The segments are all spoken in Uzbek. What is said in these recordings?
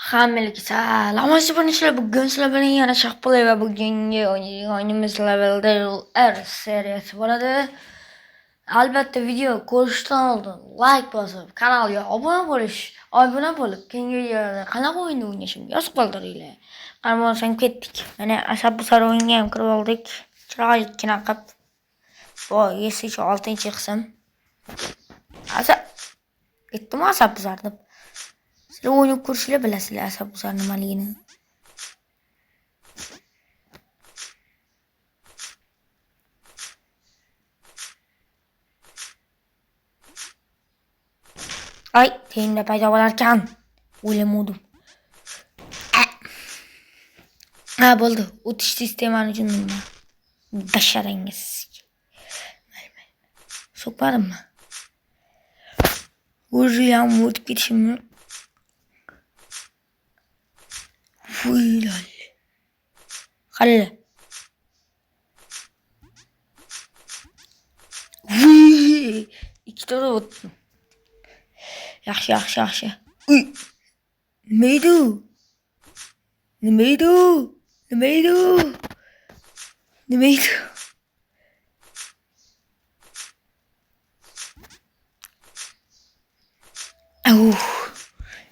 Hammaga salom ashulashlar. Bugun sizlar bilan yana Shahbola va bugungi o'yinimiz levelda R seriyasi bo'ladi. Albatta video ko'rishdan oldin like bosib, kanalga obuna bo'lib, keyingi videolarda qanaqa o'yinni o'ynashimni yozib qoldiringlar. Qaramasan ketdik. Mana asab-busar o'yinga ham kirib oldik. Chiroylikkina qilib. Voy, 6-qism. Ketdimi asab-busar deb. Sizlar o'ynab ko'rishlar bilasizlar asab-busar nimaligini. Ay, teyimda paydo bo'larkan. O'ylamadim. Ha, bo'ldi. O'tish sistemani tushundim. Basharangiz. So'kmadimmi? O'zi ham o'tib ketishimni. Vuylal. Qalla. Vuy! Ikkita o'tdim. Yaxshi. Uy. Nima edi?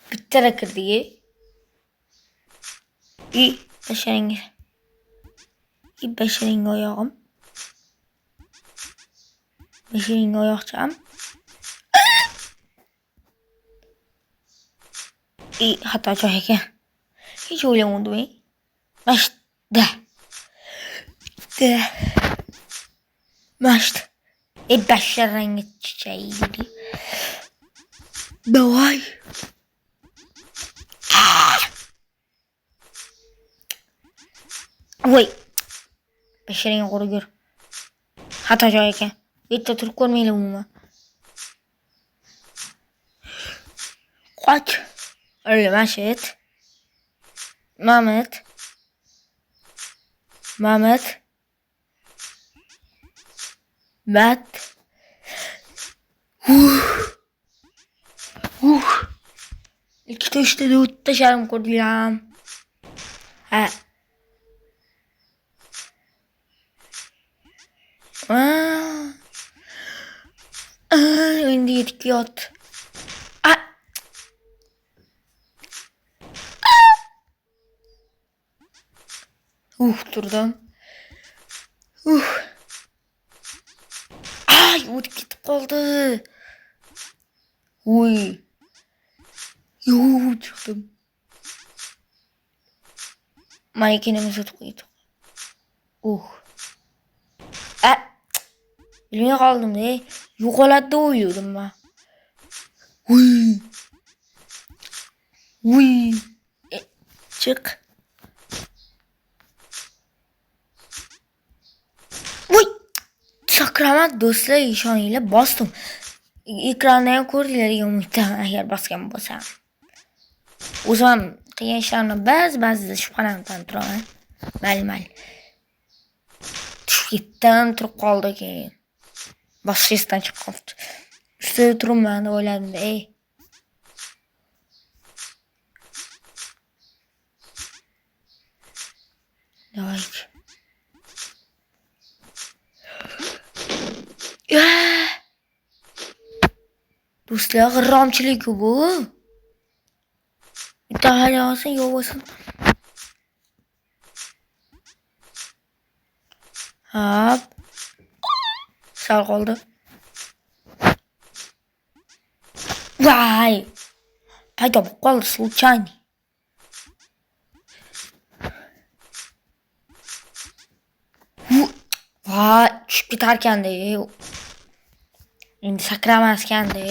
Bitta kirdi. Basharing oyog'im. Basharing oyoqcham. Xato joy ekan. Hech o'ylamadim. Masht. Basharangga chichaydi. Давай. Voy. Basharing qo'rigur. Xato joy ekan. Bitta turib ko'rmaylar umuman. Qoch. Mashit. Mamat. Bat. Ikkita uchta o'tda sharm ko'rdim. Ha. Endi yetib yot. Turdim. Ay, o'tib ketib qoldi. Uy. Chiqdim. Manikinimiz o'tib qo'ydi. Bilmay qoldim-da. Yo'qoladi deb o'yladim men. Uy. Chiq. Sakramat do'stlar, ishoninglar, bosdim. Ekranda ham ko'rdinglar, umiddaman agar bosgan bo'lsam. O'zim qiyin ishlarni ba'zida shubhalanib turaman. Mayli. Tushib ketdim, turib qoldi keyin. Boshdan chiqib qoldi. Ustida turibman deb o'yladim-da. Davay. Do'stlar, g'irromchilik bu. Bitta hali olsin, yo'q bo'lsin. Hop. Sal qoldi. Vay. Paydo bo'lib qoldi, случайно. Vay, tushib ketarkan-da. Endi sakramaskan-da.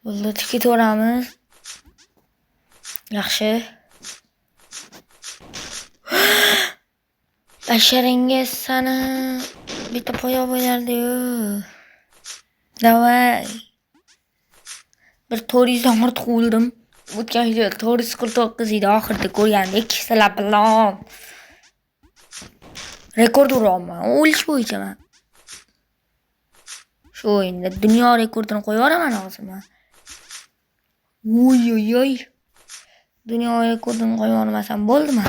Bo'ldi, ketaveramiz. Yaxshi. Basharingiz sana bitta poyo bo'lardi-yu. Davay. Bir 400 dan ortiq o'ldim. O'tgan videoda 449 edi oxirida ko'rgandek. Sizlar bilan rekord uraman. O'lish bo'yicha men. Shu o'yinda dunyo rekordini qo'yib yuboraman hozir. Oy. Dunyo rekordini qo'yib yubormasam bo'ldimi?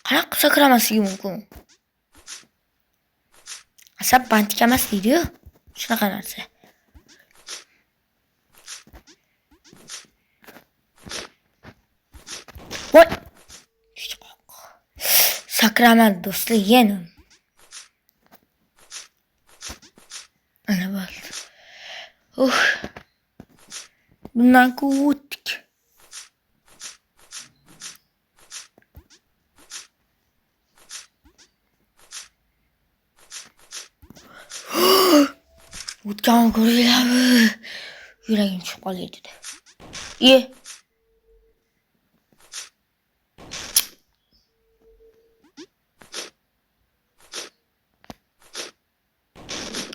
Qanaqa sakramasligi mumkin? Asab bantik emas deydi-ku. Shunaqa narsa. Voy. Sakramadi do'stlar yana. Ana bo'ldi. Bundan o'tdik. O'tgan ko'ringlarmi? Yuragim tushib qoldi.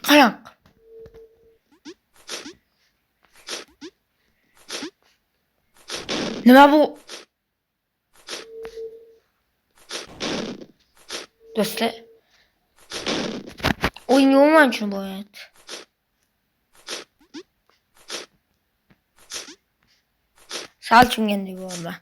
Qarang. Nima bu? Do'stlar. O'yinga umuman tushunmayapti. Sal tushungandek bo'ldi.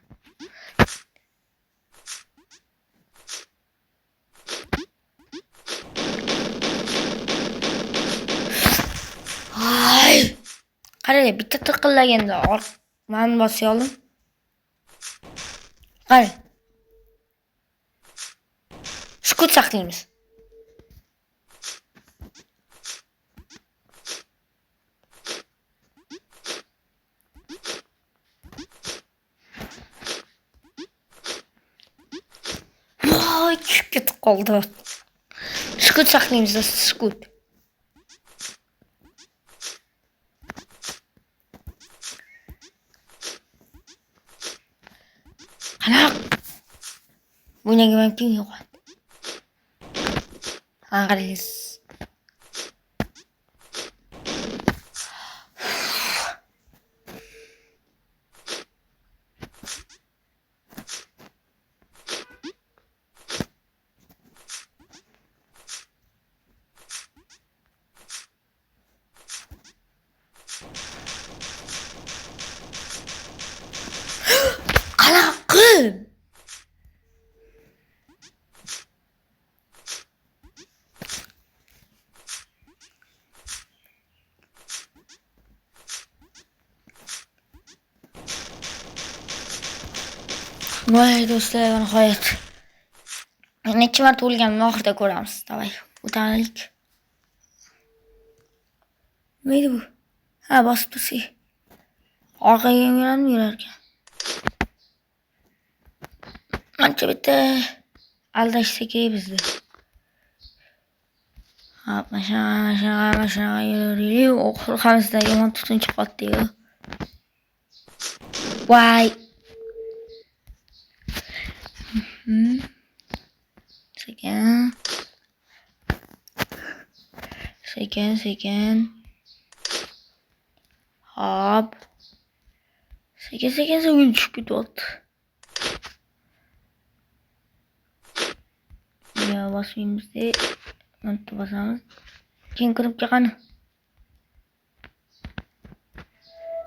Qarang, bitta tiqillaganda men bosib oldim. Qarang. Sukut saqlaymiz. Voy, tushib ketib qoldi. Sukut saqlaymiz, sukut. Qanaqa? Bunga men kim yo'qadi? Qaraysiz. Voy do'stlar, nihoyat. Necha marta o'lganimni oxirida ko'ramiz. Davay, o'taylik. Nima edi bu? Bosib tursak. Orqaga yurar ekan. Ancha bitta aldashsa kerak bizni. Mashina yuraylik. Orqamizda yomon tutun chiqyapti-ku. Voy. Sekin. Hop. Sekin tushib ketyapti. Ya bosmaymiz deb, mana bosamiz. Keyin kirib qani.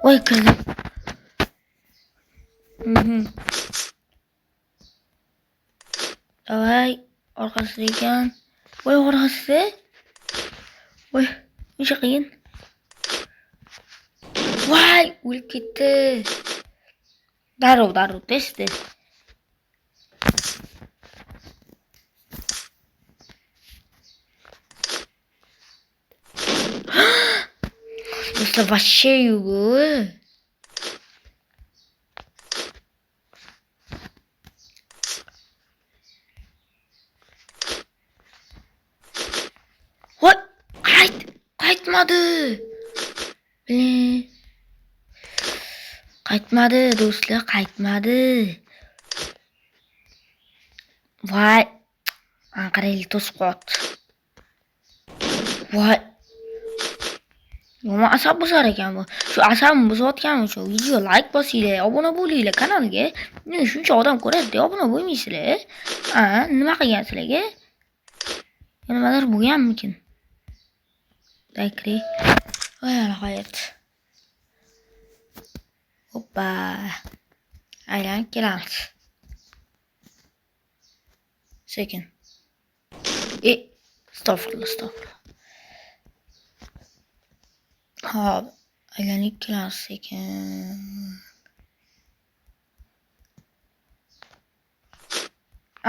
Voy kirdim. Davay, orqasida ekan. Voy orqasida. Voy, nechta qiyin. Voy, o'lib ketdi. Darrov teshdi. Do'stlar, вообще yo'q. Voy, qaytmadi. Qaytmadi do'stlar, qaytmadi. Voy, qaraylik to'sib qo'yapti. Voy. Yomon asab bosar ekan bu. Shu asabni bosayotganim uchun video like bosinglar, obuna bo'linglar kanalga. Meni shuncha odam ko'radi, obuna bo'lmaysizlar. Nima qilgan sizlarga? Nimalar bo'lganmikin? Dayqri. Voy nihoyat. Hoppa. Aylanib kelamiz. Sekin. Estağfurullah. Hop. Aylanib kelamiz sekin.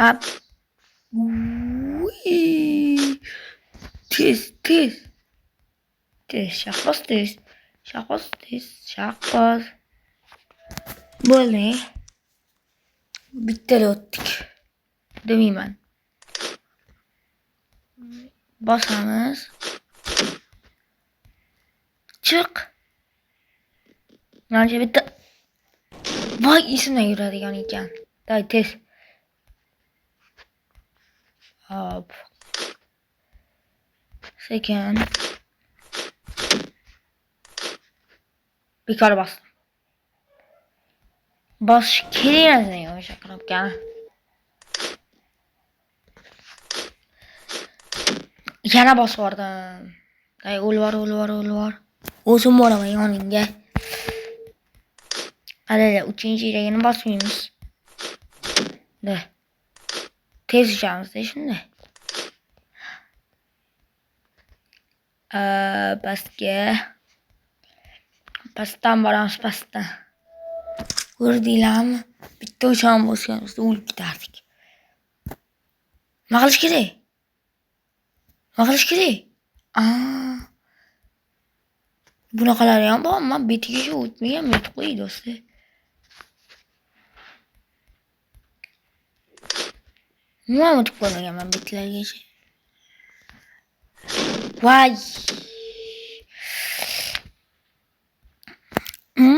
Up. Tez. Shahboz tez. Shahboz. Bo'ldi. Bittali o'tdik. Demayman. Bosamiz. Chiq. Mana bitta. Voy, esimdan yuradigan ekan. Day tez. Hop. Sekin. Bekor bosdim. Bosish kerak emas o'sha knopkani. Yana bosib yubordim. Day o'lvar. O'zim boraman yoningga. Qaranglar, 3-yilagini bosmaymiz. Da. Tez ishamiz-da shunday. Pastdan boramiz, pastdan. Ko'rdinglarmi? Bitta o'chani bosganimizda o'lib ketardik. Nima qilish kerak? Bunaqalari ham bor, men betigacha o'tmagan, yetib qo'y do'stlar. Nima o'tib qo'ymaganman betlargacha. Voy.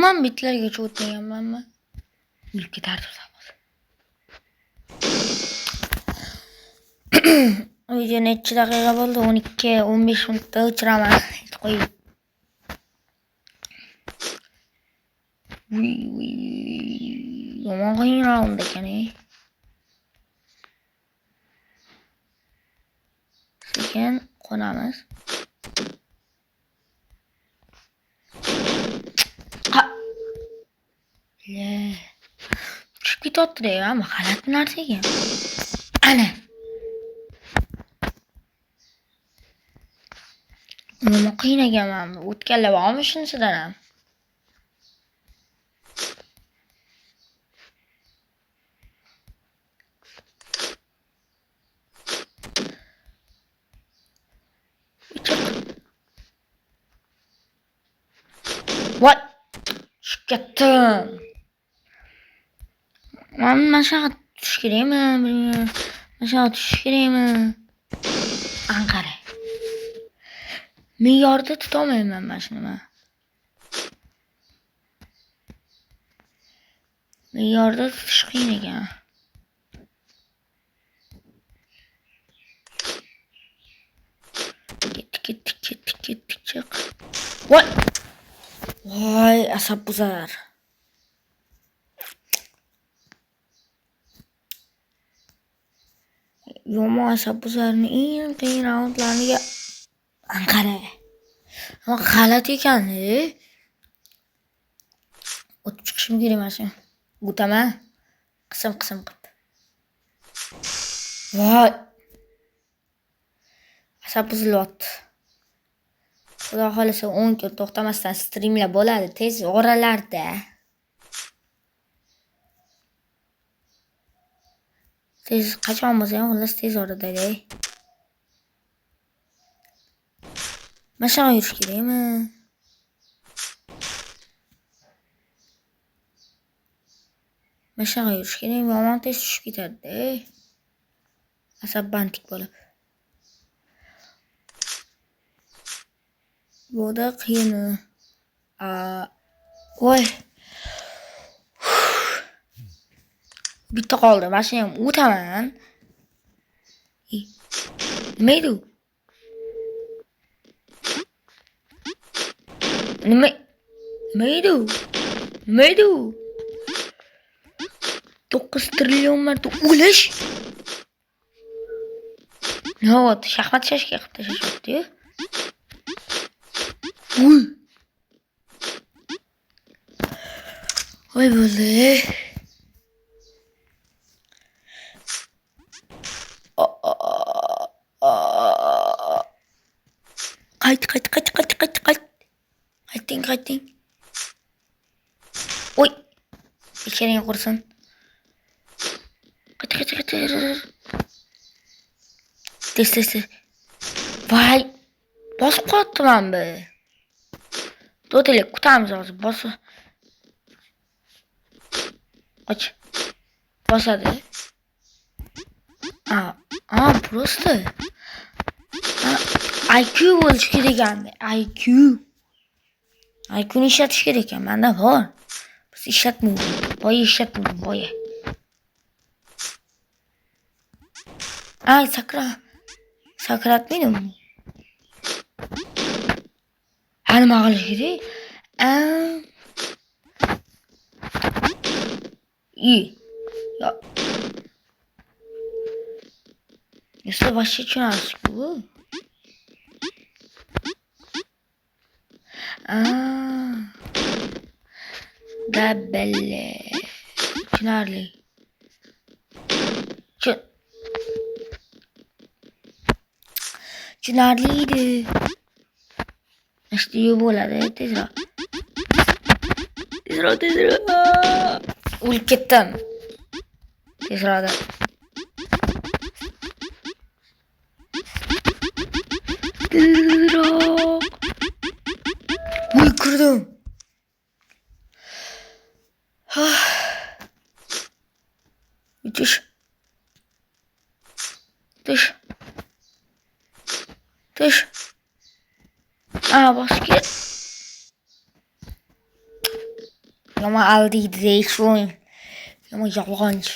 Men betlargacha o'tmaganman. O'lib ketardim. Video necha daqiqa bo'ldi? 12-15 minutda o'chiraman. Qo'y. Yomon qiyin raund ekan. Sekin qo'namiz. Tushib ketyapti-da, ama g'alati narsa ekan. Ana. Nima qiynaganman? O'tganlar bormi shunisidan ham? What? Shukatdim. Mashaq tush kerakmi? Anqara. Me'yorda tutolmayman mana shuni. Me'yorda tutish qiyin ekan. Ketdik, chiq. What? Voy, asab buzar. Yomon asab buzarni eng qiyin raundlariga Anqara. Ama g'alati ekan-da. O'tib chiqishim kerak emas. O'taman. Qism qilib. Voy. Asab buzilyapti. Xudo xolasa 10 kun to'xtamasdan streamlar bo'ladi, tez oralarda. Tez qachon bo'lsa ham xullas tez orada-da. Mashaq yurish kerakmi? Yomon tez tushib ketadi-da. Asab bantik bo'lib. Boda qiyin. Voy. Bitta qoldi. Mana shuni ham o'taman. Nima edi? 9 trillion marta o'lish. Nima bo'ldi? Shaxmat shashka qilib tashlashdi-yu. Uy. Voy bo'ldi. Qayt. Qayting. Oy. Becharing qursin. Qayt. Tez. Voy. Bosib qolibman be. To'talik kutamiz hozir. Och. Bosadi. Просто. IQ bo'lish kerak endi. IQni ishlatish kerak ekan. Menda bor. Biz ishlatmaymiz. Boya. Sakratmaydim. Nima qilish kerak? Ya. Если вообще чашку. Da belli. Çınarlı. Çınarlıydı. İşte yuvarladı. Tezra. Ulk ketdim. Tezrada. Uy kırdım. Düş. Basket. Ama aldıydı değiş oyun. Ama yalancı.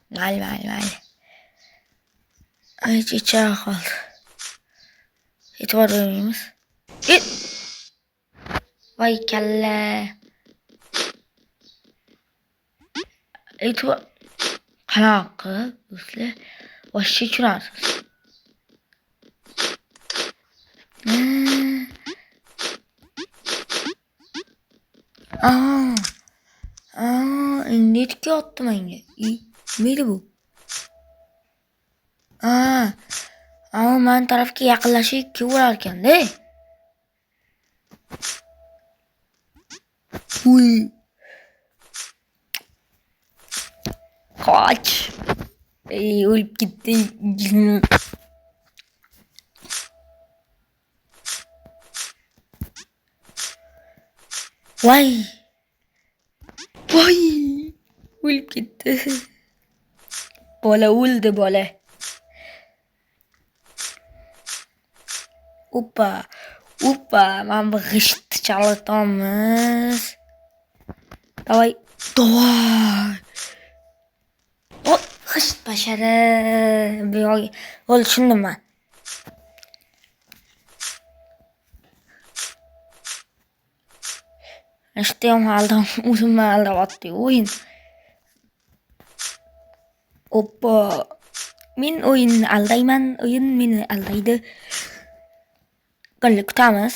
Mayli. Hiç içeri kaldı. Etibar vermemiz. Vay kelle. Etibar. Kanakı. Üstle. Başı çırarsız. İndetki attım aynı. Neydi bu? Ama men tarafga yaqinlashib ikki urarkan-da. Uy. Qoch. O'lib ketdi. Voy. O'lib ketdi. Bola o'ldi bola. Опа, mana bu g'ishtni chalatamiz. Davay. G'isht bashara. Bu yo'q. Bo'ldi, tushundim men. Ishtiyam o'zimni aldayapti o'yin. Oppa. Men o'yinni aldayman, o'yin meni aldaydi. Qanday kutamiz?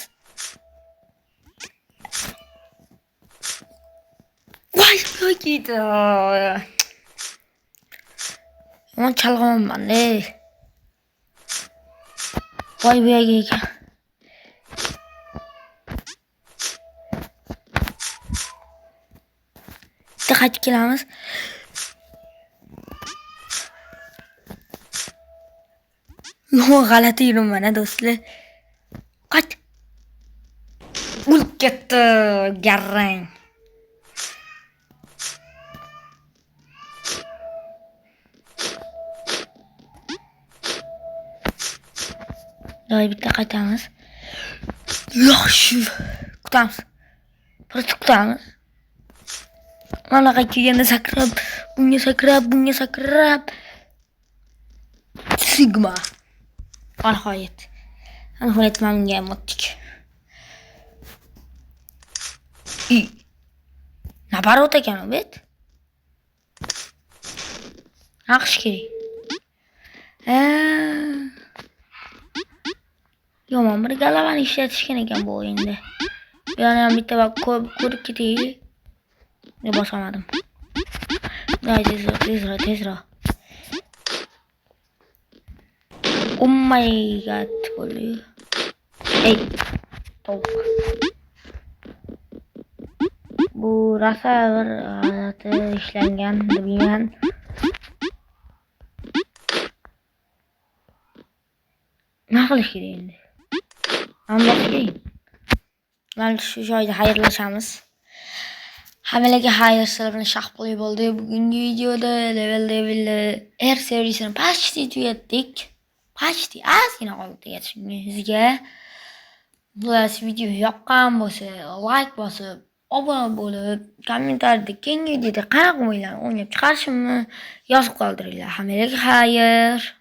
Voy, ketdi. Yomon chalg'onman-da. Voy, bu yerga ekan. Qaytib kelamiz. G'alati yuribman-a do'stlar. Qayt. O'lib ketdi, garang. Doy bitta qaytamiz. Yaxshi. Kutamiz. Просто kutamiz. Mana kelganda sakrab, bunga sakrab. Sigma. Nihoyat. Nihoyat menga o'tdik. Nabarot ekan u bet. Naqsh kerak. Yomon bir galavani ishlatishgan ekan bu o'yinda. Yana ham bitta bak ko'rib ketaylik. Bosamadim. Nay tezroq. Oh my god bo'ldi. Ey. Tovuq. Bu rasa bir g'alati ishlangan bilgan. Nima qilish kerak endi? Hammasiga. Mana shu joyda xayrlashamiz. Hammalarga xayr, sizlar bilan Shahbo'y bo'ldi. Bugungi videoda level R serisini почти tugatdik. Почти ozgina qoldi tugatishimizga. Sizlarga video yoqqan bo'lsa, like bosib, obuna bo'lib, kommentariyada keyingi videoda qanaqa o'yinlar o'ynab chiqarishimni yozib qoldiringlar. Hammalarga xayr.